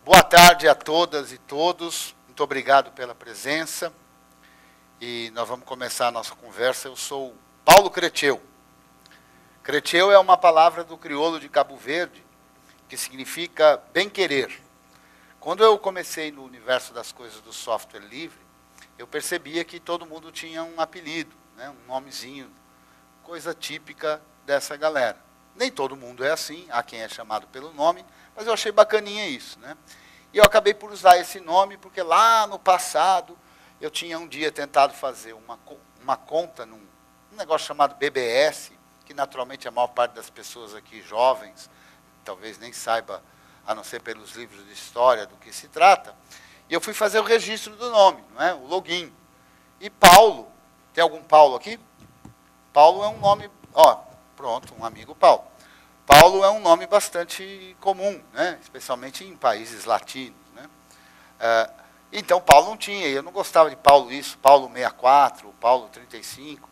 Boa tarde a todas e todos. Muito obrigado pela presença. E nós vamos começar a nossa conversa. Eu sou Paulo Creteu. Creteu é uma palavra do crioulo de Cabo Verde, que significa bem-querer. Quando eu comecei no universo das coisas do software livre, eu percebia que todo mundo tinha um apelido, né, um nomezinho, coisa típica dessa galera. Nem todo mundo é assim, há quem é chamado pelo nome, mas eu achei bacaninha isso, né? E eu acabei por usar esse nome porque lá no passado eu tinha um dia tentado fazer uma conta num negócio chamado BBS, que naturalmente a maior parte das pessoas aqui jovens talvez nem saiba, a não ser pelos livros de história, do que se trata. E eu fui fazer o registro do nome, não é? O login. E Paulo, tem algum Paulo aqui? Paulo é um nome, ó, pronto, um amigo Paulo. Paulo é um nome bastante comum, né? Especialmente em países latinos, né? Então, Paulo não tinha, eu não gostava de Paulo isso, Paulo 64, Paulo 35.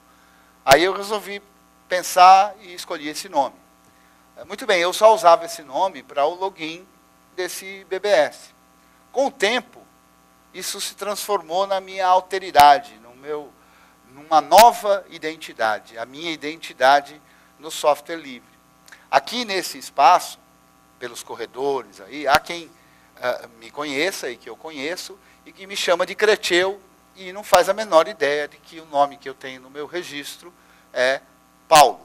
Aí eu resolvi pensar e escolhi esse nome. Muito bem, eu só usava esse nome para o login desse BBS. Com o tempo, isso se transformou na minha alteridade, numa nova identidade, a minha identidade no software livre. Aqui nesse espaço, pelos corredores, aí, há quem me conheça e que eu conheço, e que me chama de Creteu, e não faz a menor ideia de que o nome que eu tenho no meu registro é Paulo.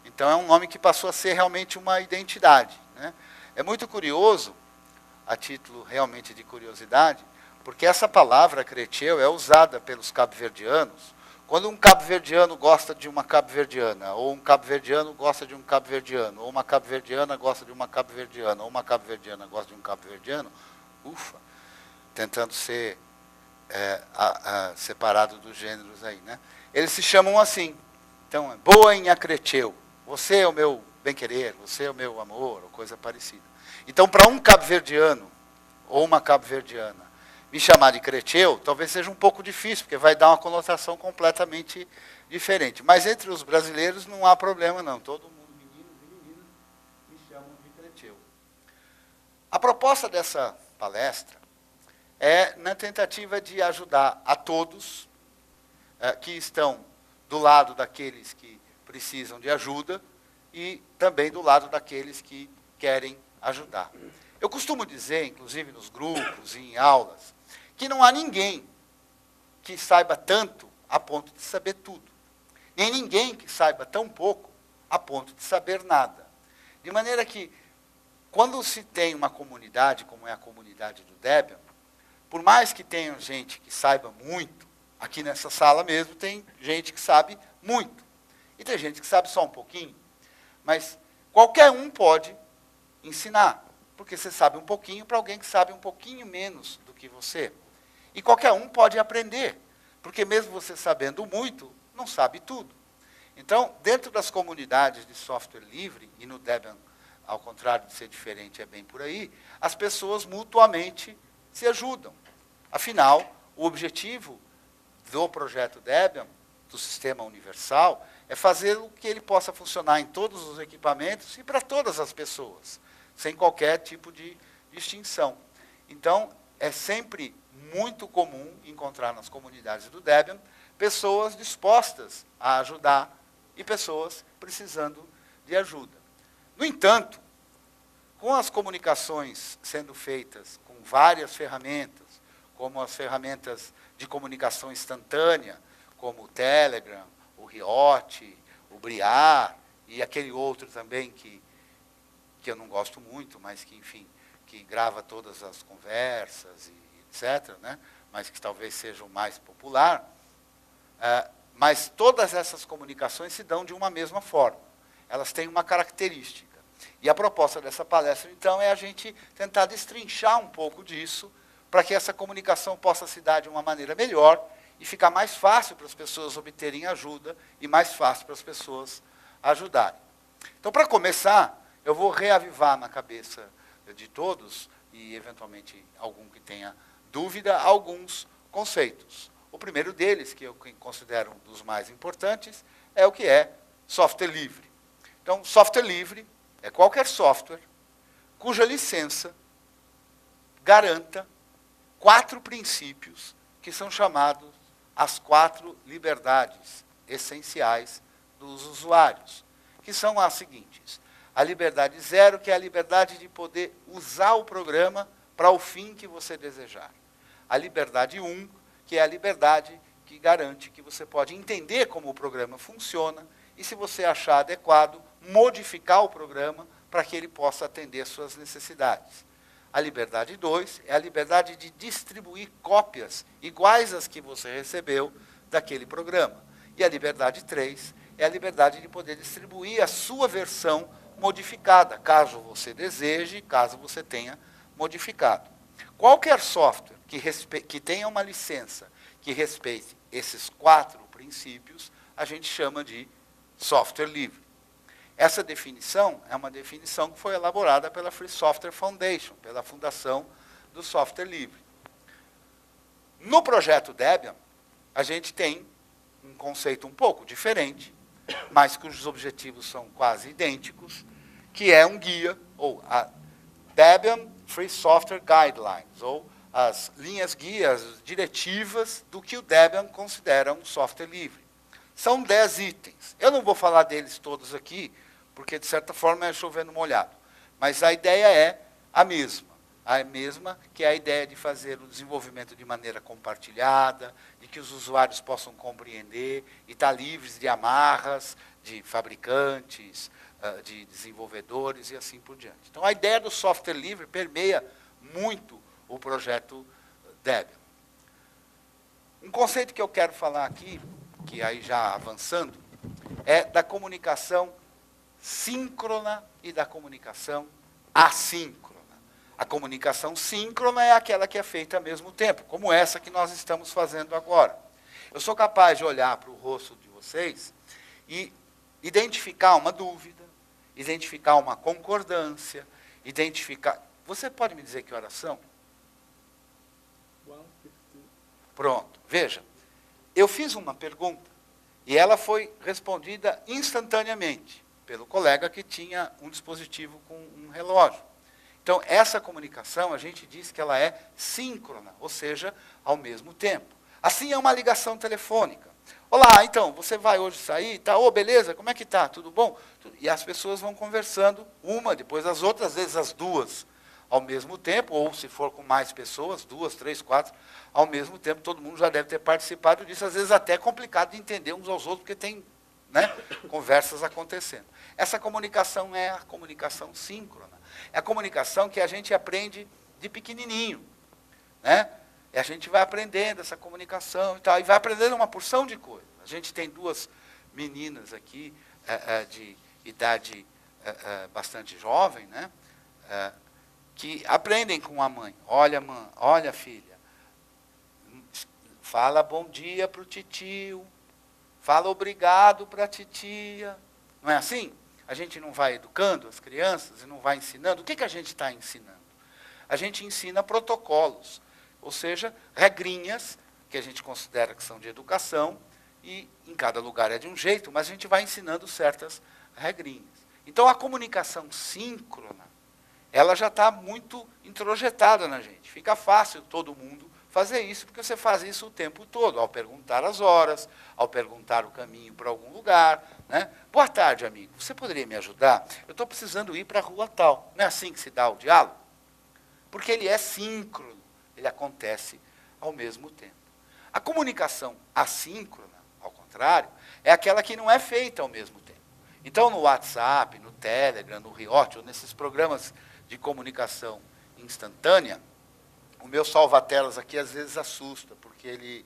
Então, é um nome que passou a ser realmente uma identidade, né? É muito curioso, a título realmente de curiosidade, porque essa palavra Creteu é usada pelos cabo-verdianos. Quando um cabo-verdiano gosta de uma cabo-verdiana, ou um cabo-verdiano gosta de um cabo-verdiano, ou uma cabo-verdiana gosta de uma cabo-verdiana, ou uma cabo-verdiana gosta de um cabo-verdiano, ufa, tentando ser separado dos gêneros aí, né? Eles se chamam assim. Então, boa em Creteu, você é o meu bem-querer, você é o meu amor, ou coisa parecida. Então, para um cabo-verdiano, ou uma cabo-verdiana, me chamar de Creteu, talvez seja um pouco difícil, porque vai dar uma conotação completamente diferente. Mas entre os brasileiros não há problema, não. Todo mundo, meninos e meninas, me chamam de Creteu. A proposta dessa palestra é na tentativa de ajudar a todos que estão do lado daqueles que precisam de ajuda e também do lado daqueles que querem ajudar. Eu costumo dizer, inclusive nos grupos e em aulas, que não há ninguém que saiba tanto a ponto de saber tudo. Nem ninguém que saiba tão pouco a ponto de saber nada. De maneira que, quando se tem uma comunidade, como é a comunidade do Debian, por mais que tenha gente que saiba muito, aqui nessa sala mesmo tem gente que sabe muito. E tem gente que sabe só um pouquinho. Mas qualquer um pode ensinar, porque você sabe um pouquinho para alguém que sabe um pouquinho menos do que você. E qualquer um pode aprender, porque mesmo você sabendo muito, não sabe tudo. Então, dentro das comunidades de software livre, e no Debian, ao contrário de ser diferente, é bem por aí, as pessoas mutuamente se ajudam. Afinal, o objetivo do projeto Debian, do sistema universal, é fazer o que ele possa funcionar em todos os equipamentos e para todas as pessoas, sem qualquer tipo de distinção. Então, é sempre muito comum encontrar nas comunidades do Debian pessoas dispostas a ajudar e pessoas precisando de ajuda. No entanto, com as comunicações sendo feitas com várias ferramentas, como as ferramentas de comunicação instantânea, como o Telegram, o Riot, o Briar, e aquele outro também que eu não gosto muito, mas que, enfim, que grava todas as conversas, e etc., né? Mas que talvez seja o mais popular. Mas todas essas comunicações se dão de uma mesma forma. Elas têm uma característica. E a proposta dessa palestra, então, é a gente tentar destrinchar um pouco disso, para que essa comunicação possa se dar de uma maneira melhor e ficar mais fácil para as pessoas obterem ajuda e mais fácil para as pessoas ajudarem. Então, para começar, eu vou reavivar na cabeça de todos, e eventualmente algum que tenha dúvida, alguns conceitos. O primeiro deles, que eu considero um dos mais importantes, é o que é software livre. Então, software livre é qualquer software cuja licença garanta 4 princípios que são chamados as 4 liberdades essenciais dos usuários, que são as seguintes. A liberdade 0, que é a liberdade de poder usar o programa para o fim que você desejar. A liberdade 1, que é a liberdade que garante que você pode entender como o programa funciona e, se você achar adequado, modificar o programa para que ele possa atender às suas necessidades. A liberdade 2 é a liberdade de distribuir cópias iguais às que você recebeu daquele programa. E a liberdade 3 é a liberdade de poder distribuir a sua versão modificada, caso você deseje, caso você tenha modificado. Qualquer software que tenha uma licença que respeite esses 4 princípios, a gente chama de software livre. Essa definição é uma definição que foi elaborada pela Free Software Foundation, pela Fundação do Software Livre. No projeto Debian, a gente tem um conceito um pouco diferente, mas cujos objetivos são quase idênticos, que é um guia, ou a Debian Free Software Guidelines, ou as linhas guias diretivas do que o Debian considera um software livre. São 10 itens. Eu não vou falar deles todos aqui, porque, de certa forma, é chovendo molhado. Mas a ideia é a mesma que é a ideia de fazer o desenvolvimento de maneira compartilhada, de que os usuários possam compreender e estar livres de amarras, de fabricantes, de desenvolvedores e assim por diante. Então, a ideia do software livre permeia muito o projeto Debian. Um conceito que eu quero falar aqui, que aí já avançando, é da comunicação síncrona e da comunicação assíncrona. A comunicação síncrona é aquela que é feita ao mesmo tempo, como essa que nós estamos fazendo agora. Eu sou capaz de olhar para o rosto de vocês e identificar uma dúvida, identificar uma concordância, identificar... Você pode me dizer que horas são? Pronto, veja. Eu fiz uma pergunta e ela foi respondida instantaneamente pelo colega que tinha um dispositivo com um relógio. Então, essa comunicação, a gente diz que ela é síncrona, ou seja, ao mesmo tempo. Assim é uma ligação telefônica. Olá, então, você vai hoje sair? Tá? Ô, beleza, como é que tá? Tudo bom? E as pessoas vão conversando, uma depois das outras, às vezes as duas ao mesmo tempo, ou se for com mais pessoas, 2, 3, 4, ao mesmo tempo, todo mundo já deve ter participado disso, às vezes até é complicado de entender uns aos outros, porque tem, né, conversas acontecendo. Essa comunicação é a comunicação síncrona. É a comunicação que a gente aprende de pequenininho, né? E a gente vai aprendendo essa comunicação e tal, e vai aprendendo uma porção de coisas. A gente tem 2 meninas aqui, de idade bastante jovem, né? Que aprendem com a mãe. Olha, mãe, olha, filha, fala bom dia para o titio, fala obrigado para a titia. Não é assim? A gente não vai educando as crianças e não vai ensinando. O que a gente está ensinando? A gente ensina protocolos, ou seja, regrinhas que a gente considera que são de educação, e em cada lugar é de um jeito, mas a gente vai ensinando certas regrinhas. Então, a comunicação síncrona, ela já está muito introjetada na gente. Fica fácil todo mundo fazer isso, porque você faz isso o tempo todo, ao perguntar as horas, ao perguntar o caminho para algum lugar, né? Boa tarde, amigo, você poderia me ajudar? Eu estou precisando ir para a rua tal. Não é assim que se dá o diálogo? Porque ele é síncrono, ele acontece ao mesmo tempo. A comunicação assíncrona, ao contrário, é aquela que não é feita ao mesmo tempo. Então, no WhatsApp, no Telegram, no Riot, ou nesses programas de comunicação instantânea, o meu salva-telas aqui às vezes assusta, porque ele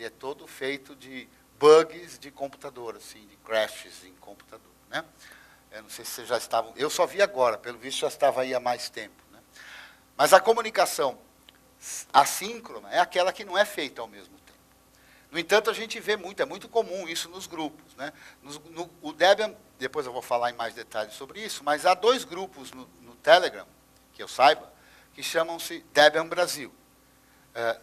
é todo feito de bugs de computador, assim, de crashes em computador, né? Eu não sei se vocês já estavam... Eu só vi agora, pelo visto já estava aí há mais tempo, né? Mas a comunicação assíncrona é aquela que não é feita ao mesmo tempo. No entanto, a gente vê muito, é muito comum isso nos grupos, né? O Debian, depois eu vou falar em mais detalhes sobre isso, mas há 2 grupos no Telegram, que eu saiba, que chamam-se Debian Brasil.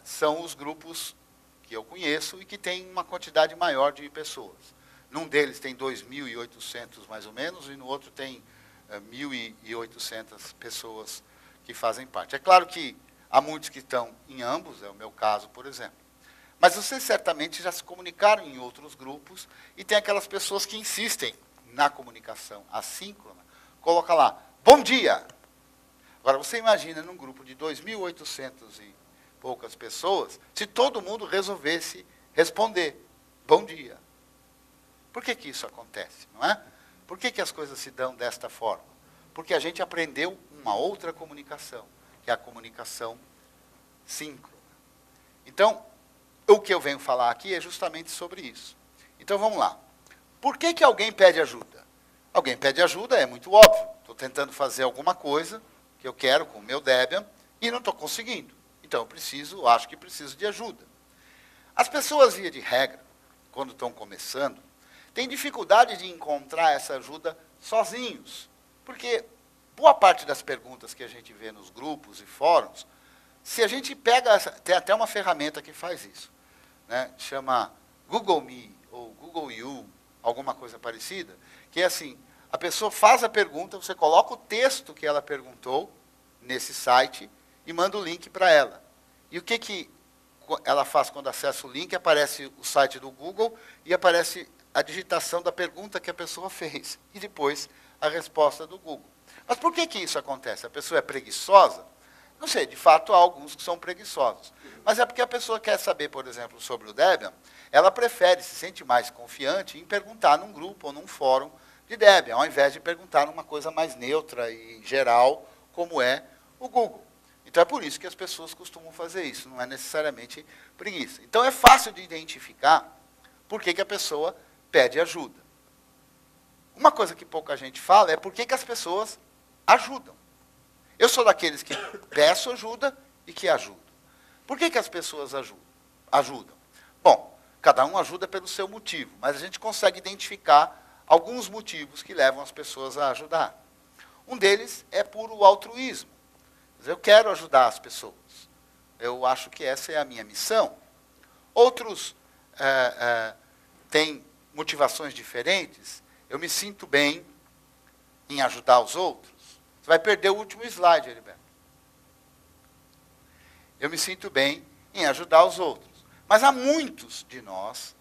São os grupos que eu conheço e que têm uma quantidade maior de pessoas. Num deles tem 2.800, mais ou menos, e no outro tem 1.800 pessoas que fazem parte. É claro que Há muitos que estão em ambos, é o meu caso, por exemplo. Mas vocês certamente já se comunicaram em outros grupos e tem aquelas pessoas que insistem na comunicação assíncrona. Coloca lá, bom dia. Agora, você imagina num grupo de 2.800 e poucas pessoas, se todo mundo resolvesse responder, bom dia. Por que isso acontece, não é? Por que as coisas se dão desta forma? Porque a gente aprendeu uma outra comunicação, que é a comunicação síncrona. Então, o que eu venho falar aqui é justamente sobre isso. Então, vamos lá. Por que alguém pede ajuda? Alguém pede ajuda, é muito óbvio. Estou tentando fazer alguma coisa que eu quero com o meu Debian e não estou conseguindo. Então, acho que preciso de ajuda. As pessoas, via de regra, quando estão começando, têm dificuldade de encontrar essa ajuda sozinhos. Porque boa parte das perguntas que a gente vê nos grupos e fóruns, se a gente pega, tem até uma ferramenta que faz isso, né? Chama Google Me ou Google You, alguma coisa parecida, que é assim, a pessoa faz a pergunta, você coloca o texto que ela perguntou nesse site e manda o link para ela. E o que ela faz quando acessa o link? Aparece o site do Google e aparece a digitação da pergunta que a pessoa fez. E depois a resposta do Google. Mas por que isso acontece? A pessoa é preguiçosa? Não sei, de fato há alguns que são preguiçosos. Mas é porque a pessoa quer saber, por exemplo, sobre o Debian, ela prefere, se sente mais confiante em perguntar num grupo ou num fórum de Debian, ao invés de perguntar numa coisa mais neutra e geral, como é o Google. Então é por isso que as pessoas costumam fazer isso, não é necessariamente preguiça. Então é fácil de identificar por que a pessoa pede ajuda. Uma coisa que pouca gente fala é por que as pessoas ajudam. Eu sou daqueles que peço ajuda e que ajudam. Por que as pessoas ajudam? Bom, cada um ajuda pelo seu motivo, mas a gente consegue identificar alguns motivos que levam as pessoas a ajudar. Um deles é puro altruísmo. Eu quero ajudar as pessoas. Eu acho que essa é a minha missão. Outros têm motivações diferentes. Eu me sinto bem em ajudar os outros. Você vai perder o último slide, Heriberto. Eu me sinto bem em ajudar os outros. Mas há muitos de nós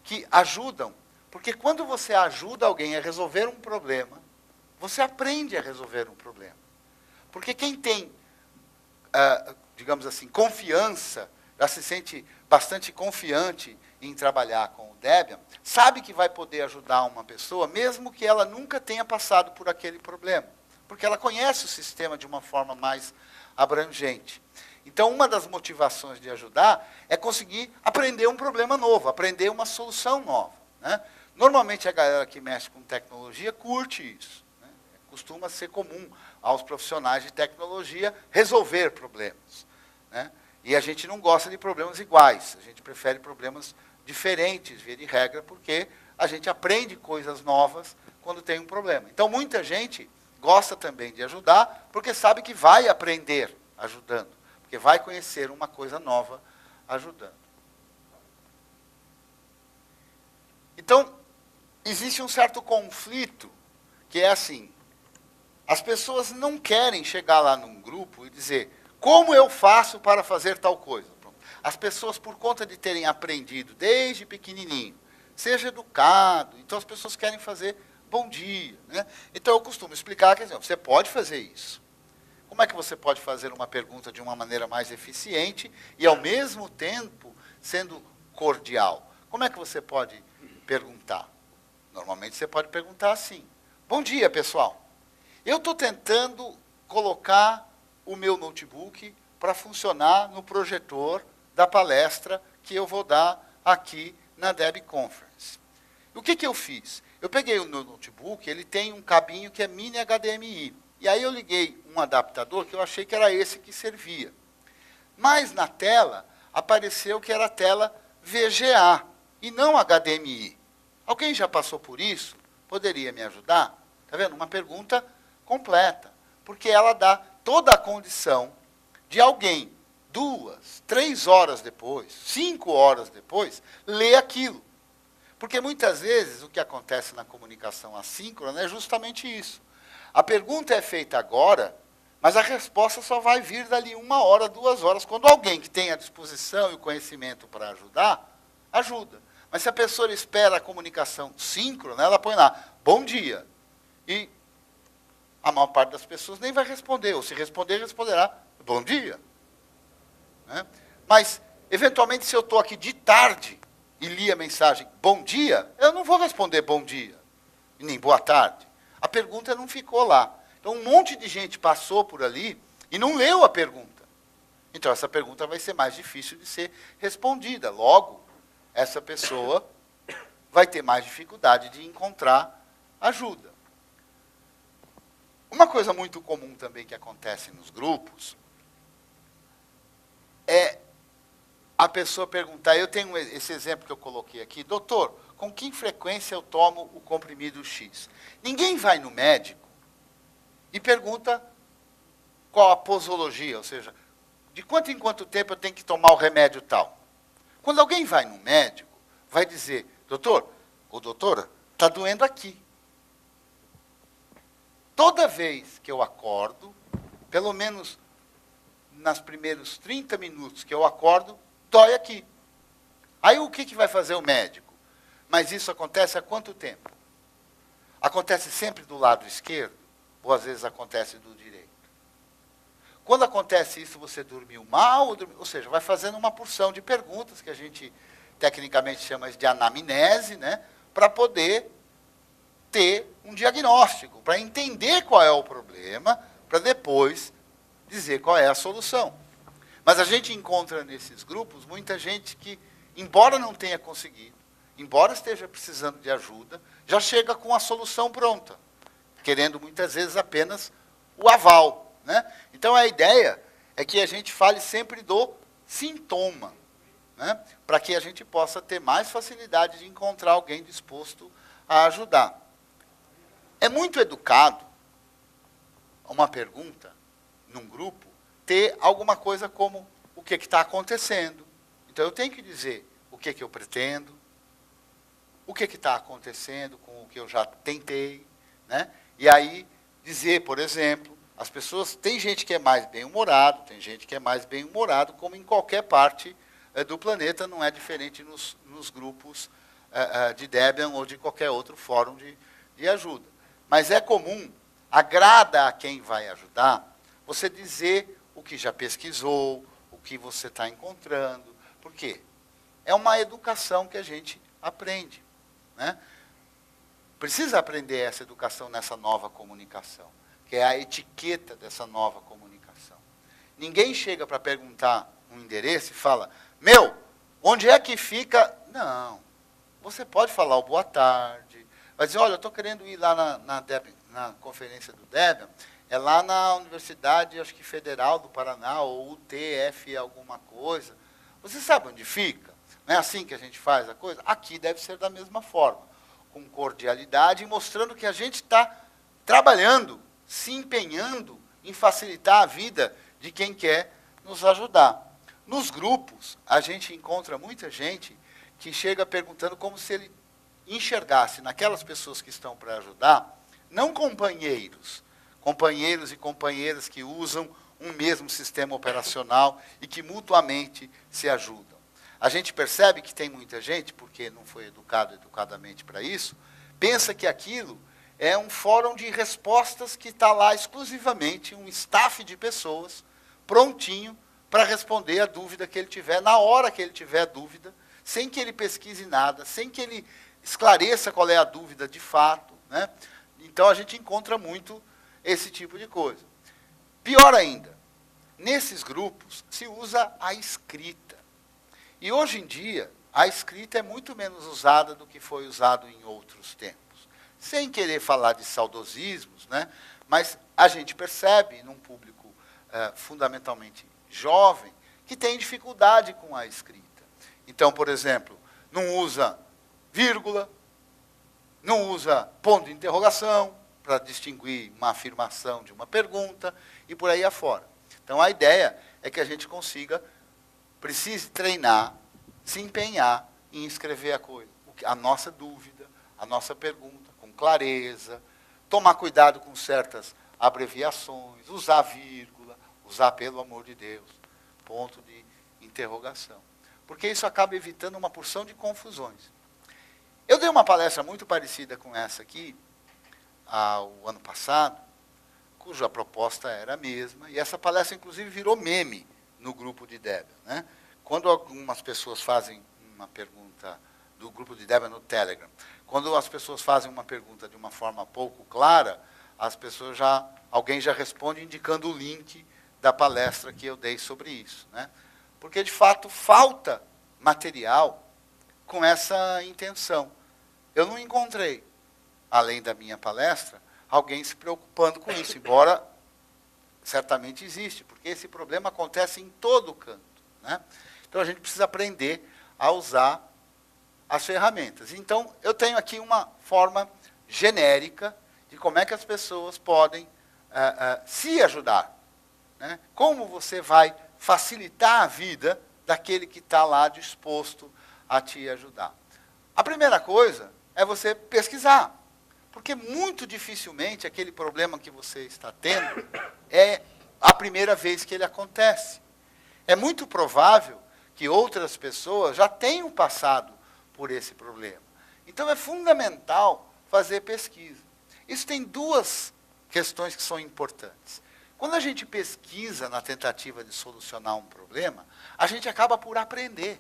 que ajudam, porque quando você ajuda alguém a resolver um problema, você aprende a resolver um problema. Porque quem tem, digamos assim, confiança, já se sente bastante confiante em trabalhar com o Debian, sabe que vai poder ajudar uma pessoa, mesmo que ela nunca tenha passado por aquele problema. Porque ela conhece o sistema de uma forma mais abrangente. Então, uma das motivações de ajudar é conseguir aprender um problema novo, aprender uma solução nova, né? Normalmente, a galera que mexe com tecnologia curte isso, né? Costuma ser comum aos profissionais de tecnologia resolver problemas, né? E a gente não gosta de problemas iguais, a gente prefere problemas diferentes, via de regra, porque a gente aprende coisas novas quando tem um problema. Então, muita gente gosta também de ajudar, porque sabe que vai aprender ajudando, porque vai conhecer uma coisa nova ajudando. Então, existe um certo conflito, que é assim, as pessoas não querem chegar lá num grupo e dizer, como eu faço para fazer tal coisa? As pessoas, por conta de terem aprendido desde pequenininho, seja educado, então as pessoas querem fazer bom dia, né? Então eu costumo explicar que você pode fazer isso. Como é que você pode fazer uma pergunta de uma maneira mais eficiente e, ao mesmo tempo, sendo cordial? Como é que você pode perguntar? Normalmente você pode perguntar assim, bom dia, pessoal. Eu estou tentando colocar o meu notebook para funcionar no projetor da palestra que eu vou dar aqui na Deb Conference. O que eu fiz? Eu peguei o meu notebook, ele tem um cabinho que é mini HDMI. E aí eu liguei um adaptador que eu achei que era esse que servia. Mas na tela apareceu que era a tela VGA e não HDMI. Alguém já passou por isso? Poderia me ajudar? Está vendo? Uma pergunta completa. Porque ela dá toda a condição de alguém, 2, 3 horas depois, 5 horas depois, ler aquilo. Porque muitas vezes o que acontece na comunicação assíncrona é justamente isso. A pergunta é feita agora, Mas a resposta só vai vir dali 1 hora, 2 horas, quando alguém que tem a disposição e o conhecimento para ajudar, ajuda. Mas se a pessoa espera a comunicação síncrona, ela põe lá, bom dia. E a maior parte das pessoas nem vai responder, ou se responder, responderá, bom dia. Né? Mas, eventualmente, se eu estou aqui de tarde e li a mensagem, bom dia, eu não vou responder bom dia, e nem boa tarde. A pergunta não ficou lá. Então, um monte de gente passou por ali e não leu a pergunta. Então, essa pergunta vai ser mais difícil de ser respondida. Logo, essa pessoa vai ter mais dificuldade de encontrar ajuda. Uma coisa muito comum também que acontece nos grupos é a pessoa perguntar, eu tenho esse exemplo que eu coloquei aqui, doutor, com que frequência eu tomo o comprimido X? Ninguém vai no médico e pergunta qual a posologia, ou seja, de quanto em quanto tempo eu tenho que tomar o remédio tal. Quando alguém vai no médico, vai dizer, doutor ou doutora, está doendo aqui. Toda vez que eu acordo, pelo menos nos primeiros 30 minutos que eu acordo, dói aqui. Aí o que vai fazer o médico? Mas isso acontece há quanto tempo? Acontece sempre do lado esquerdo? Ou às vezes acontece do direito? Quando acontece isso, você dormiu mal? Ou seja, vai fazendo uma porção de perguntas, que a gente tecnicamente chama de anamnese, né, para poder ter um diagnóstico, para entender qual é o problema, para depois dizer qual é a solução. Mas a gente encontra nesses grupos muita gente que, embora não tenha conseguido, embora esteja precisando de ajuda, já chega com a solução pronta, querendo muitas vezes apenas o aval. Né? Então a ideia é que a gente fale sempre do sintoma, né? Para que a gente possa ter mais facilidade de encontrar alguém disposto a ajudar. É muito educado uma pergunta num grupo ter alguma coisa como o que está acontecendo. Então eu tenho que dizer o que eu pretendo, o que está acontecendo com o que eu já tentei, né? E aí dizer, por exemplo, as pessoas, tem gente que é mais bem-humorado, tem gente que é mais bem-humorado, como em qualquer parte do planeta, não é diferente nos grupos de Debian ou de qualquer outro fórum de ajuda. Mas é comum, agrada a quem vai ajudar, você dizer o que já pesquisou, o que você está encontrando. Por quê? É uma educação que a gente aprende. Né? Precisa aprender essa educação nessa nova comunicação, que é a etiqueta dessa nova comunicação. Ninguém chega para perguntar um endereço e fala, meu, onde é que fica? Não. Você pode falar o boa tarde, vai dizer, olha, eu estou querendo ir lá na conferência do Debian, é lá na Universidade, acho que Federal do Paraná, ou UTF alguma coisa. Você sabe onde fica? Não é assim que a gente faz a coisa? Aqui deve ser da mesma forma, com cordialidade, mostrando que a gente está trabalhando, se empenhando em facilitar a vida de quem quer nos ajudar. Nos grupos, a gente encontra muita gente que chega perguntando como se ele enxergasse naquelas pessoas que estão para ajudar, não companheiros e companheiras que usam um mesmo sistema operacional e que mutuamente se ajudam. A gente percebe que tem muita gente, porque não foi educadamente para isso, pensa que aquilo é um fórum de respostas que está lá exclusivamente um staff de pessoas prontinho para responder a dúvida que ele tiver, na hora que ele tiver dúvida, sem que ele pesquise nada, sem que ele esclareça qual é a dúvida de fato. Né? Então, a gente encontra muito esse tipo de coisa. Pior ainda, nesses grupos se usa a escrita. E, hoje em dia, a escrita é muito menos usada do que foi usado em outros tempos. Sem querer falar de saudosismos, né? Mas a gente percebe, num público fundamentalmente jovem, que tem dificuldade com a escrita. Então, por exemplo, não usa vírgula, não usa ponto de interrogação para distinguir uma afirmação de uma pergunta e por aí afora. Então, a ideia é que a gente precise treinar, se empenhar em escrever a nossa dúvida, a nossa pergunta, com clareza, tomar cuidado com certas abreviações, usar vírgula, usar pelo amor de Deus, ponto de interrogação. Porque isso acaba evitando uma porção de confusões. Eu dei uma palestra muito parecida com essa aqui, o ano passado, cuja proposta era a mesma, e essa palestra, inclusive, virou meme no grupo de Debian, né? Quando algumas pessoas fazem uma pergunta do grupo de Debian no Telegram, quando as pessoas fazem uma pergunta de uma forma pouco clara, alguém já responde indicando o link da palestra que eu dei sobre isso, né? Porque, de fato, falta material com essa intenção. Eu não encontrei, além da minha palestra, alguém se preocupando com isso, embora certamente existe, porque esse problema acontece em todo canto, né? Então, a gente precisa aprender a usar as ferramentas. Então, eu tenho aqui uma forma genérica de como é que as pessoas podem se ajudar, né? Como você vai facilitar a vida daquele que está lá disposto a te ajudar. A primeira coisa é você pesquisar, porque muito dificilmente aquele problema que você está tendo é a primeira vez que ele acontece. É muito provável que outras pessoas já tenham passado por esse problema. Então, é fundamental fazer pesquisa. Isso tem duas questões que são importantes. Quando a gente pesquisa na tentativa de solucionar um problema, a gente acaba por aprender.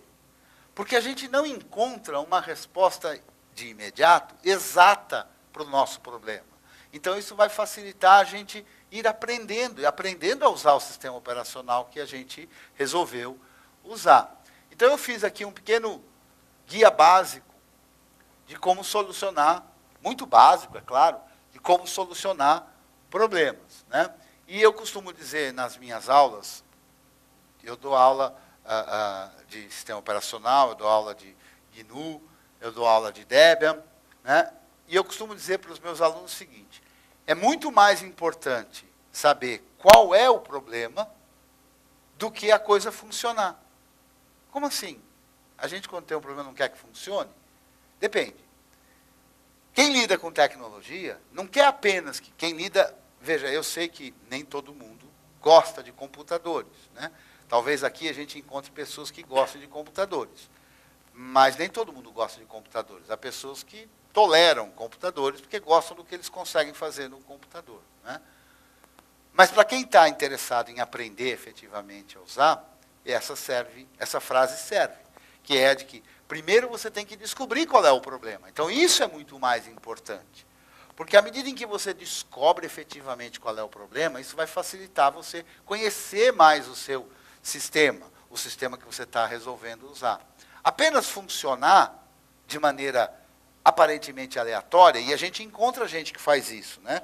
Porque a gente não encontra uma resposta de imediato exata para o nosso problema. Então, isso vai facilitar a gente ir aprendendo, e aprendendo a usar o sistema operacional que a gente resolveu usar. Então, eu fiz aqui um pequeno guia básico de como solucionar, muito básico, é claro, de como solucionar problemas, né? E eu costumo dizer nas minhas aulas, eu dou aula de sistema operacional, eu dou aula de GNU, eu dou aula de Debian, né? E eu costumo dizer para os meus alunos o seguinte: é muito mais importante saber qual é o problema do que a coisa funcionar. Como assim? A gente, quando tem um problema, não quer que funcione? Depende. Quem lida com tecnologia não quer apenas que quem lida... Veja, eu sei que nem todo mundo gosta de computadores, né? Talvez aqui a gente encontre pessoas que gostam de computadores, mas nem todo mundo gosta de computadores. Há pessoas que toleram computadores porque gostam do que eles conseguem fazer no computador, né? Mas para quem está interessado em aprender efetivamente a usar, essa frase serve, que é de que primeiro você tem que descobrir qual é o problema. Então, isso é muito mais importante. Porque à medida em que você descobre efetivamente qual é o problema, isso vai facilitar você conhecer mais o seu sistema, o sistema que você está resolvendo usar. Apenas funcionar de maneira aparentemente aleatória, e a gente encontra gente que faz isso, né?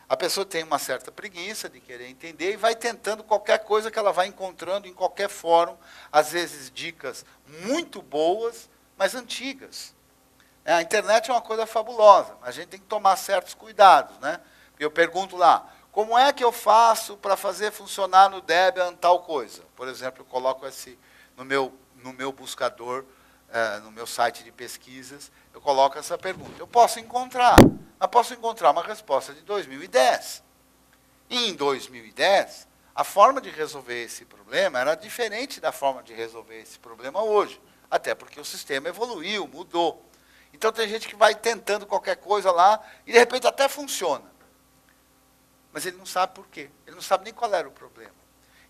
A pessoa tem uma certa preguiça de querer entender e vai tentando qualquer coisa que ela vai encontrando em qualquer fórum, às vezes dicas muito boas, mas antigas. A internet é uma coisa fabulosa, mas a gente tem que tomar certos cuidados, né? Eu pergunto lá, como é que eu faço para fazer funcionar no Debian tal coisa? Por exemplo, eu coloco no meu buscador, no meu site de pesquisas, eu coloco essa pergunta. Eu posso encontrar uma resposta de 2010. E em 2010, a forma de resolver esse problema era diferente da forma de resolver esse problema hoje, até porque o sistema evoluiu, mudou. Então, tem gente que vai tentando qualquer coisa lá e, de repente, até funciona. Mas ele não sabe por quê. Ele não sabe nem qual era o problema.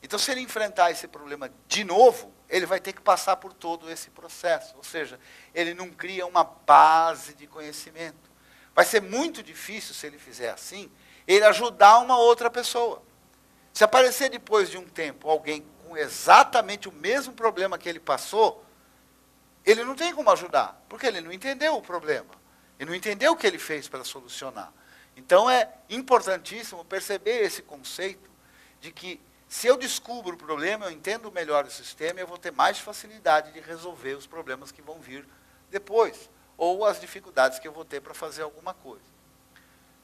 Então, se ele enfrentar esse problema de novo, ele vai ter que passar por todo esse processo. Ou seja, ele não cria uma base de conhecimento. Vai ser muito difícil, se ele fizer assim, ele ajudar uma outra pessoa. Se aparecer depois de um tempo alguém com exatamente o mesmo problema que ele passou, ele não tem como ajudar, porque ele não entendeu o problema. Ele não entendeu o que ele fez para solucionar. Então, é importantíssimo perceber esse conceito de que, se eu descubro o problema, eu entendo melhor o sistema, eu vou ter mais facilidade de resolver os problemas que vão vir depois, ou as dificuldades que eu vou ter para fazer alguma coisa.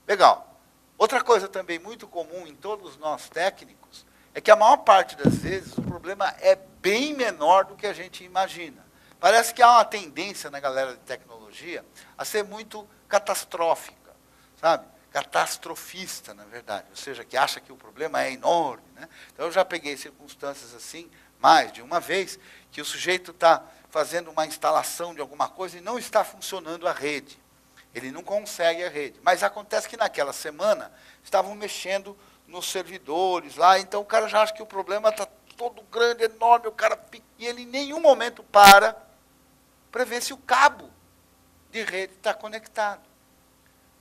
Legal. Outra coisa também muito comum em todos nós técnicos, é que a maior parte das vezes o problema é bem menor do que a gente imagina. Parece que há uma tendência na galera de tecnologia a ser muito catastrófica, sabe? catastrofista, na verdade, ou seja, que acha que o problema é enorme, né? Então, eu já peguei circunstâncias assim, mais de uma vez, que o sujeito está fazendo uma instalação de alguma coisa e não está funcionando a rede. Ele não consegue a rede. Mas acontece que naquela semana estavam mexendo nos servidores lá, então o cara já acha que o problema está todo grande, enorme, e ele em nenhum momento para ver se o cabo de rede está conectado.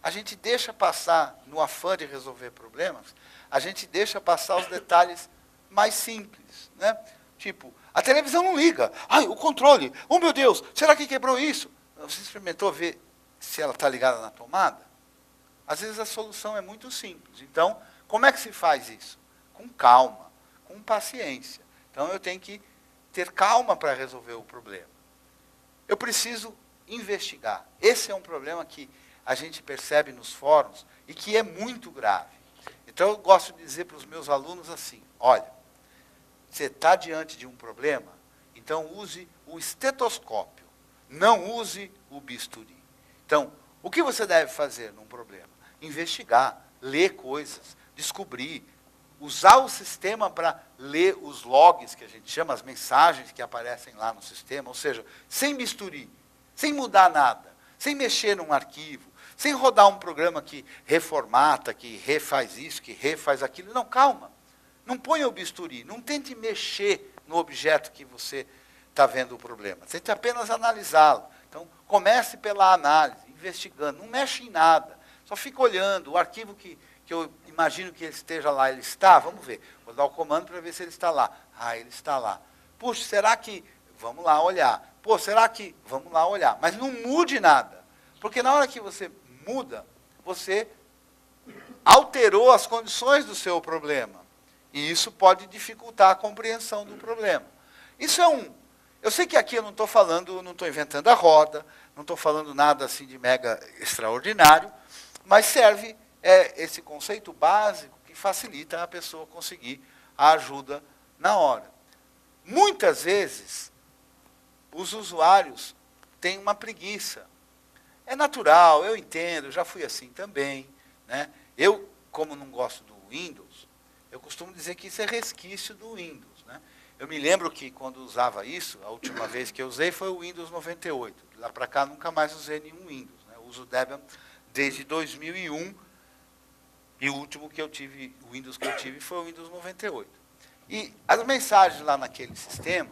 A gente deixa passar, no afã de resolver problemas, a gente deixa passar os detalhes mais simples, né? Tipo, a televisão não liga. Ai, o controle. Oh, meu Deus, será que quebrou isso? Você experimentou ver se ela está ligada na tomada? Às vezes a solução é muito simples. Então, como é que se faz isso? Com calma, com paciência. Então, eu tenho que ter calma para resolver o problema. Eu preciso investigar. Esse é um problema que a gente percebe nos fóruns e que é muito grave. Então, eu gosto de dizer para os meus alunos assim, olha, você está diante de um problema, então use o estetoscópio, não use o bisturi. Então, o que você deve fazer num problema? Investigar, ler coisas, descobrir, usar o sistema para ler os logs, que a gente chama, as mensagens que aparecem lá no sistema, ou seja, sem bisturi, sem mudar nada, sem mexer num arquivo, sem rodar um programa que reformata, que refaz isso, que refaz aquilo. Não, calma. Não ponha o bisturi, não tente mexer no objeto que você está vendo o problema. Tente apenas analisá-lo. Então, comece pela análise, investigando. Não mexe em nada. Só fica olhando. O arquivo que eu imagino que ele esteja lá, ele está? Vamos ver. Vou dar o comando para ver se ele está lá. Ah, ele está lá. Puxa, será que... Vamos lá olhar. Pô, será que... Vamos lá olhar. Mas não mude nada. Porque na hora que você muda, você alterou as condições do seu problema. E isso pode dificultar a compreensão do problema. Isso é um... Eu sei que aqui eu não estou falando, não estou inventando a roda, não estou falando nada assim de mega extraordinário, mas serve esse conceito básico que facilita a pessoa conseguir a ajuda na hora. Muitas vezes, os usuários têm uma preguiça. É natural, eu entendo, já fui assim também, né? Eu, como não gosto do Windows, eu costumo dizer que isso é resquício do Windows, né? Eu me lembro que quando usava isso, a última vez que eu usei foi o Windows 98. De lá para cá nunca mais usei nenhum Windows, né? Eu uso o Debian desde 2001 e o último que eu tive, o Windows que eu tive foi o Windows 98. E as mensagens lá naquele sistema,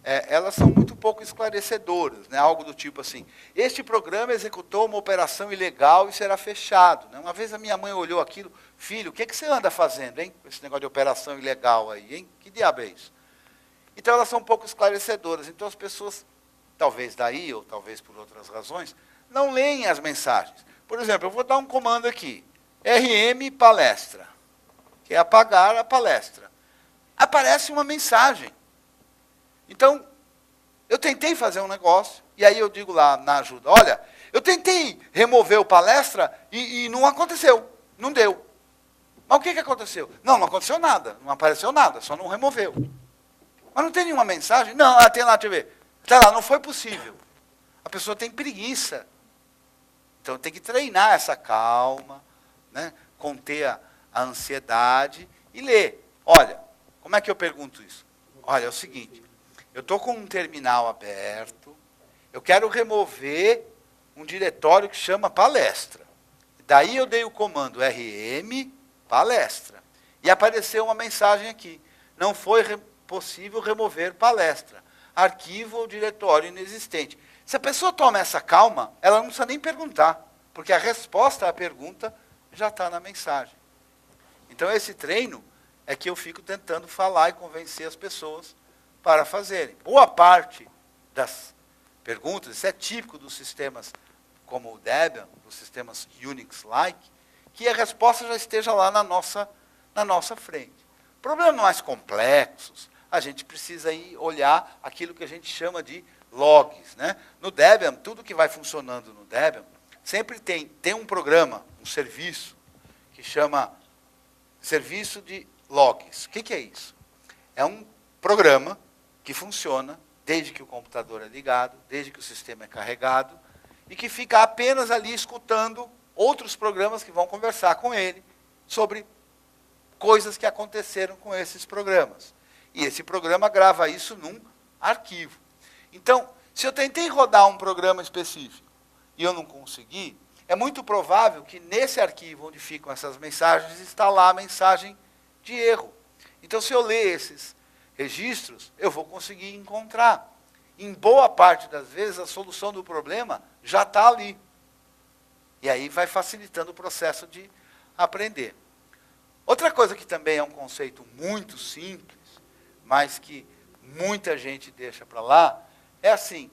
elas são muito pouco esclarecedoras, né? Algo do tipo assim, este programa executou uma operação ilegal e será fechado, né? Uma vez a minha mãe olhou aquilo, filho, o que você anda fazendo, hein? Esse negócio de operação ilegal aí, hein? Que diabo é isso? Então elas são um pouco esclarecedoras, então as pessoas, talvez daí, ou talvez por outras razões, não leem as mensagens. Por exemplo, eu vou dar um comando aqui, RM palestra, que é apagar a palestra. Aparece uma mensagem. Então, eu tentei fazer um negócio, e aí eu digo lá na ajuda, olha, eu tentei remover o palestra e não aconteceu, não deu. Mas o que aconteceu? Não aconteceu nada, não apareceu nada, só não removeu. Mas não tem nenhuma mensagem? Não, tem lá, deixa eu ver. Está lá, não foi possível. A pessoa tem preguiça. Então tem que treinar essa calma, né? Conter a ansiedade e ler. Olha, como é que eu pergunto isso? Olha, é o seguinte, eu estou com um terminal aberto, eu quero remover um diretório que chama palestra. Daí eu dei o comando RM palestra. E apareceu uma mensagem aqui. Não foi possível remover palestra. Arquivo ou diretório inexistente. Se a pessoa toma essa calma, ela não precisa nem perguntar, porque a resposta à pergunta já está na mensagem. Então esse treino é que eu fico tentando falar e convencer as pessoas para fazerem. Boa parte das perguntas, isso é típico dos sistemas como o Debian, dos sistemas Unix-like, que a resposta já esteja lá na nossa frente. Problemas mais complexos, a gente precisa ir olhar aquilo que a gente chama de logs, né? No Debian, tudo que vai funcionando no Debian, sempre tem um programa, um serviço, que chama serviço de logs. O que é isso? É um programa que funciona desde que o computador é ligado, desde que o sistema é carregado, e que fica apenas ali escutando outros programas que vão conversar com ele sobre coisas que aconteceram com esses programas. E esse programa grava isso num arquivo. Então, se eu tentei rodar um programa específico e eu não consegui, é muito provável que nesse arquivo onde ficam essas mensagens está lá a mensagem de erro. Então, se eu ler esses registros, eu vou conseguir encontrar. Em boa parte das vezes, a solução do problema já está ali. E aí vai facilitando o processo de aprender. Outra coisa que também é um conceito muito simples, mas que muita gente deixa para lá, é assim,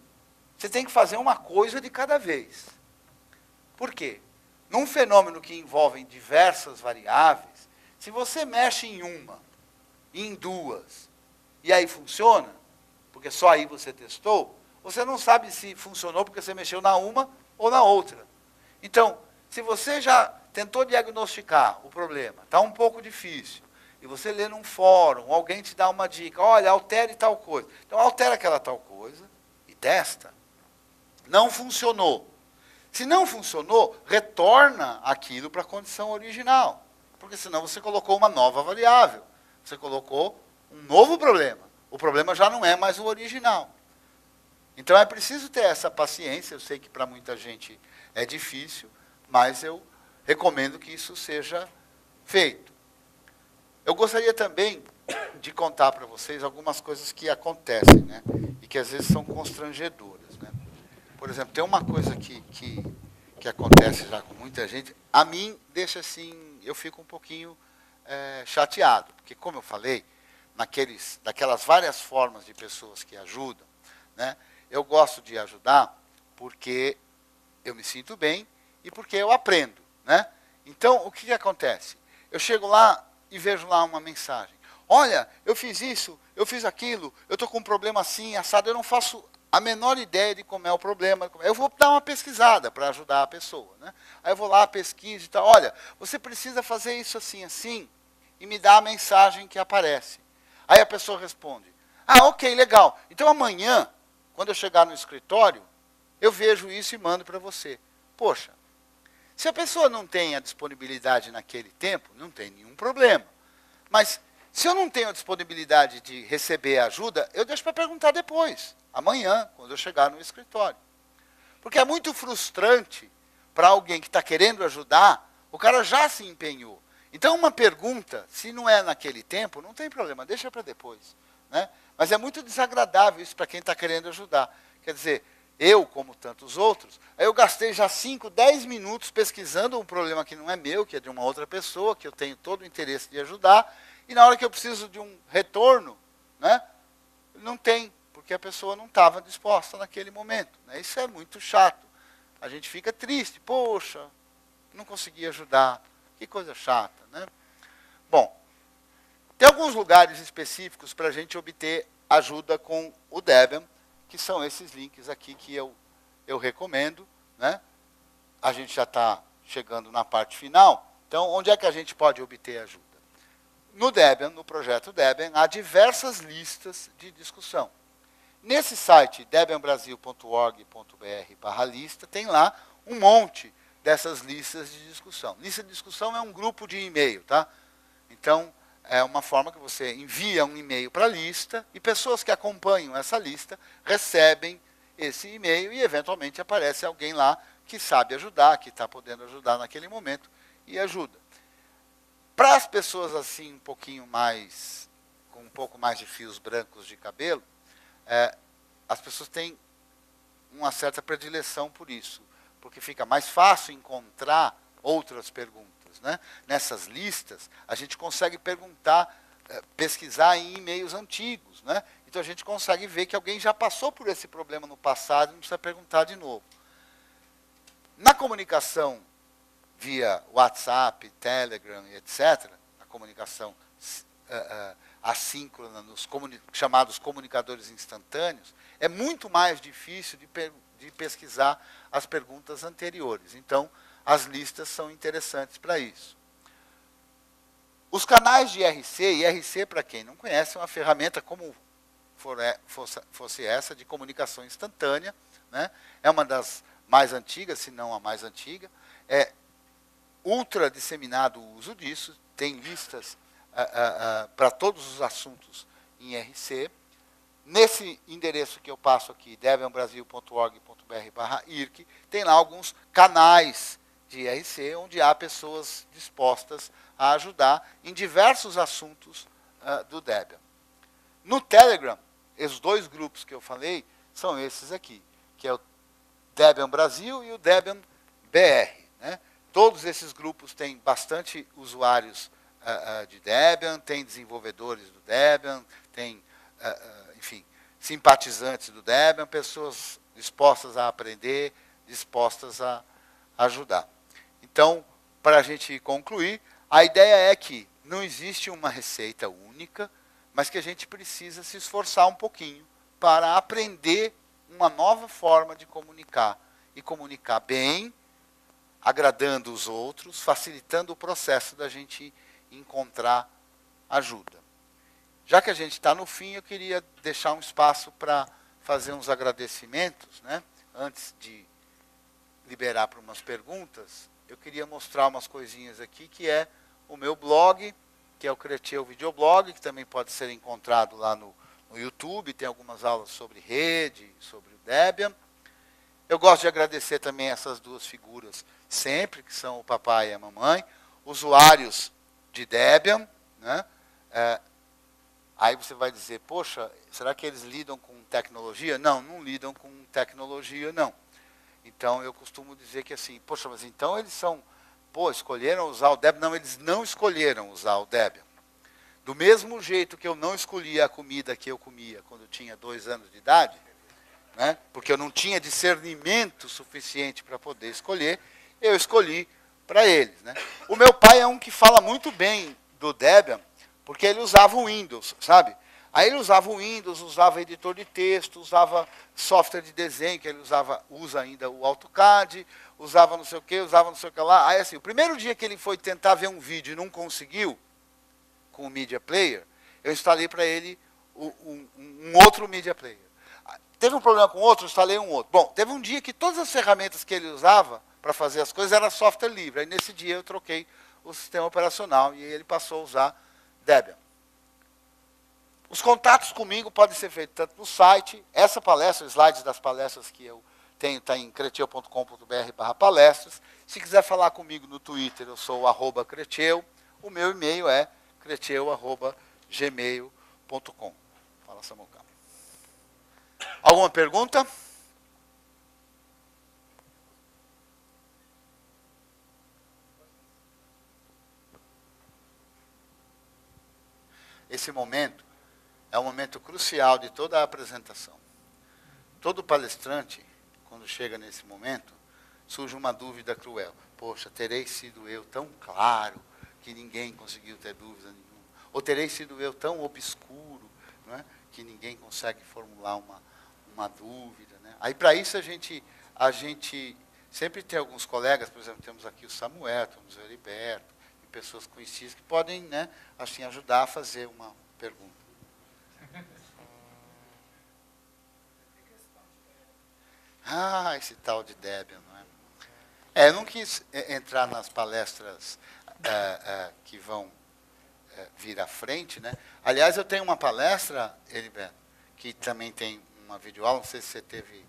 você tem que fazer uma coisa de cada vez. Por quê? Num fenômeno que envolve diversas variáveis, se você mexe em uma, em duas, e aí funciona, porque só aí você testou, você não sabe se funcionou porque você mexeu na uma ou na outra. Então, se você já tentou diagnosticar o problema, está um pouco difícil, e você lê num fórum, alguém te dá uma dica, olha, altere tal coisa. Então, altera aquela tal coisa e testa. Não funcionou. Se não funcionou, retorna aquilo para a condição original. Porque senão você colocou uma nova variável. Você colocou um novo problema. O problema já não é mais o original. Então é preciso ter essa paciência. Eu sei que para muita gente é difícil, mas eu recomendo que isso seja feito. Eu gostaria também de contar para vocês algumas coisas que acontecem, né? E que às vezes são constrangedoras, né? Por exemplo, tem uma coisa que acontece já com muita gente, a mim deixa assim, eu fico um pouquinho chateado, porque como eu falei, daquelas várias formas de pessoas que ajudam, né? Eu gosto de ajudar porque eu me sinto bem e porque eu aprendo, né? Então, o que acontece? Eu chego lá e vejo lá uma mensagem. Olha, eu fiz isso, eu fiz aquilo, eu estou com um problema assim, assado, eu não faço a menor ideia de como é o problema. Eu vou dar uma pesquisada para ajudar a pessoa, né? Aí eu vou lá, pesquiso e tal. Olha, você precisa fazer isso assim, assim, e me dá a mensagem que aparece. Aí a pessoa responde, ah, ok, legal. Então amanhã, quando eu chegar no escritório, eu vejo isso e mando para você. Poxa, se a pessoa não tem a disponibilidade naquele tempo, não tem nenhum problema. Mas se eu não tenho a disponibilidade de receber ajuda, eu deixo para perguntar depois, amanhã, quando eu chegar no escritório. Porque é muito frustrante para alguém que está querendo ajudar, o cara já se empenhou. Então, uma pergunta, se não é naquele tempo, não tem problema, deixa para depois, né? Mas é muito desagradável isso para quem está querendo ajudar. Quer dizer, eu, como tantos outros, aí eu gastei já 5, 10 minutos pesquisando um problema que não é meu, que é de uma outra pessoa, que eu tenho todo o interesse de ajudar, e na hora que eu preciso de um retorno, né, não tem, porque a pessoa não estava disposta naquele momento, né? Isso é muito chato. A gente fica triste, poxa, não consegui ajudar, que coisa chata, né? Bom, tem alguns lugares específicos para a gente obter ajuda com o Debian, que são esses links aqui que eu recomendo, né? A gente já está chegando na parte final, então onde é que a gente pode obter ajuda? No Debian, no projeto Debian, há diversas listas de discussão. Nesse site, debianbrasil.org.br/lista, tem lá um monte dessas listas de discussão. Lista de discussão é um grupo de e-mail, tá? Então, é uma forma que você envia um e-mail para a lista e pessoas que acompanham essa lista recebem esse e-mail e, eventualmente, aparece alguém lá que sabe ajudar, que está podendo ajudar naquele momento e ajuda. Para as pessoas assim, com um pouco mais de fios brancos de cabelo, as pessoas têm uma certa predileção por isso, porque fica mais fácil encontrar outras perguntas, né? Nessas listas, a gente consegue pesquisar em e-mails antigos, né? Então a gente consegue ver que alguém já passou por esse problema no passado e não precisa perguntar de novo. Na comunicação via WhatsApp, Telegram, etc., a comunicação assíncrona nos chamados comunicadores instantâneos, é muito mais difícil de pesquisar as perguntas anteriores. Então, as listas são interessantes para isso. Os canais de IRC, IRC, para quem não conhece, é uma ferramenta como fosse essa de comunicação instantânea, né? É uma das mais antigas, se não a mais antiga. ultra disseminado o uso disso, tem listas para todos os assuntos em IRC. Nesse endereço que eu passo aqui, debianbrasil.org.br/IRC, tem lá alguns canais de IRC, onde há pessoas dispostas a ajudar em diversos assuntos do Debian. No Telegram, os dois grupos que eu falei são esses aqui, que é o Debian Brasil e o Debian BR. Né? Todos esses grupos têm bastante usuários de Debian, tem desenvolvedores do Debian, tem, enfim, simpatizantes do Debian, pessoas dispostas a aprender, dispostas a ajudar. Então, para a gente concluir, a ideia é que não existe uma receita única, mas que a gente precisa se esforçar um pouquinho para aprender uma nova forma de comunicar, e comunicar bem, agradando os outros, facilitando o processo da gente encontrar ajuda. Já que a gente está no fim, eu queria deixar um espaço para fazer uns agradecimentos, né? Antes de liberar para umas perguntas, eu queria mostrar umas coisinhas aqui, que é o meu blog, que é o Creteu Videoblog, que também pode ser encontrado lá no YouTube, tem algumas aulas sobre rede, sobre o Debian. Eu gosto de agradecer também essas duas figuras sempre, que são o papai e a mamãe, usuários de Debian, né? Aí você vai dizer, poxa, será que eles lidam com tecnologia? Não, não lidam com tecnologia, não. Então, eu costumo dizer que assim, poxa, mas então eles escolheram usar o Debian? Não, eles não escolheram usar o Debian. Do mesmo jeito que eu não escolhi a comida que eu comia quando eu tinha 2 anos de idade, né, porque eu não tinha discernimento suficiente para poder escolher, eu escolhi para eles. Né. O meu pai é um que fala muito bem do Debian, porque ele usava o Windows, sabe? Aí ele usava o Windows, usava editor de texto, usava software de desenho, que ele usa ainda o AutoCAD, usava não sei o que lá. Aí assim, o primeiro dia que ele foi tentar ver um vídeo e não conseguiu, com o Media Player, eu instalei para ele um outro Media Player. Teve um problema com outro, eu instalei um outro. Bom, teve um dia que todas as ferramentas que ele usava para fazer as coisas era software livre. Aí nesse dia eu troquei o sistema operacional e ele passou a usar Debian. Os contatos comigo podem ser feitos tanto no site, essa palestra, slides das palestras que eu tenho, está em creteu.com.br/palestras. Se quiser falar comigo no Twitter, eu sou o @creteu. O meu e-mail é creteu@gmail.com. Fala, Samuca. Alguma pergunta? Esse momento é um momento crucial de toda a apresentação. Todo palestrante, quando chega nesse momento, surge uma dúvida cruel. Poxa, terei sido eu tão claro que ninguém conseguiu ter dúvida nenhuma? Ou terei sido eu tão obscuro, não é, que ninguém consegue formular uma dúvida? Né? Aí, para isso, a gente sempre tem alguns colegas, por exemplo, temos aqui o Samuel, temos o Heriberto, e pessoas conhecidas que podem, né, assim, ajudar a fazer uma pergunta. Ah, esse tal de Debian, não é? Eu não quis entrar nas palestras que vão vir à frente, né? Aliás, eu tenho uma palestra, Heriberto, que também tem uma videoaula, não sei se você teve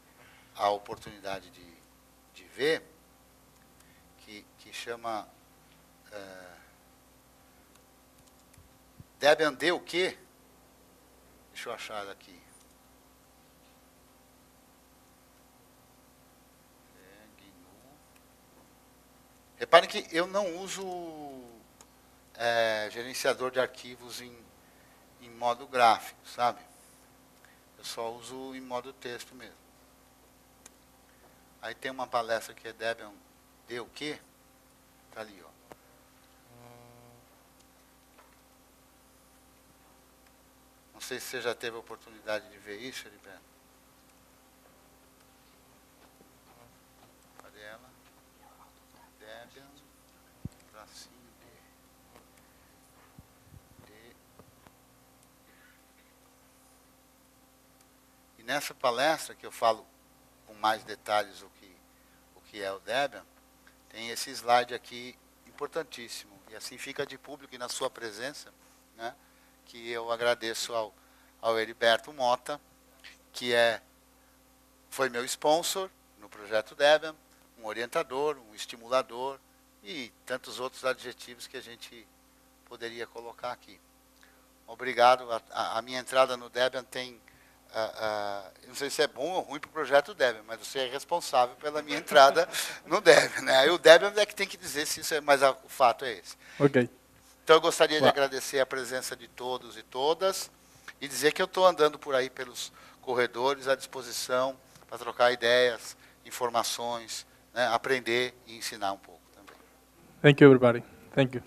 a oportunidade de ver, que chama Debian D o quê? Deixa eu achar aqui. Reparem que eu não uso gerenciador de arquivos em modo gráfico, sabe? Eu só uso em modo texto mesmo. Aí tem uma palestra que é Debian D o quê? Está ali, ó. Não sei se você já teve a oportunidade de ver isso, Heriberto. Cadê ela? Debian, tracinho D. E nessa palestra que eu falo com mais detalhes o que é o Debian, tem esse slide aqui importantíssimo. E assim fica de público e na sua presença, né, que eu agradeço ao Heriberto Mota, que foi meu sponsor no projeto Debian, um orientador, um estimulador e tantos outros adjetivos que a gente poderia colocar aqui. Obrigado. A minha entrada no Debian tem... não sei se é bom ou ruim para o projeto Debian, mas você é responsável pela minha entrada no Debian. Né? Aí o Debian é que tem que dizer se isso é, mas o fato é esse. Ok. Então eu gostaria de agradecer a presença de todos e todas e dizer que eu estou andando por aí pelos corredores à disposição para trocar ideias, informações, né, aprender e ensinar um pouco também. Thank you, everybody. Thank you.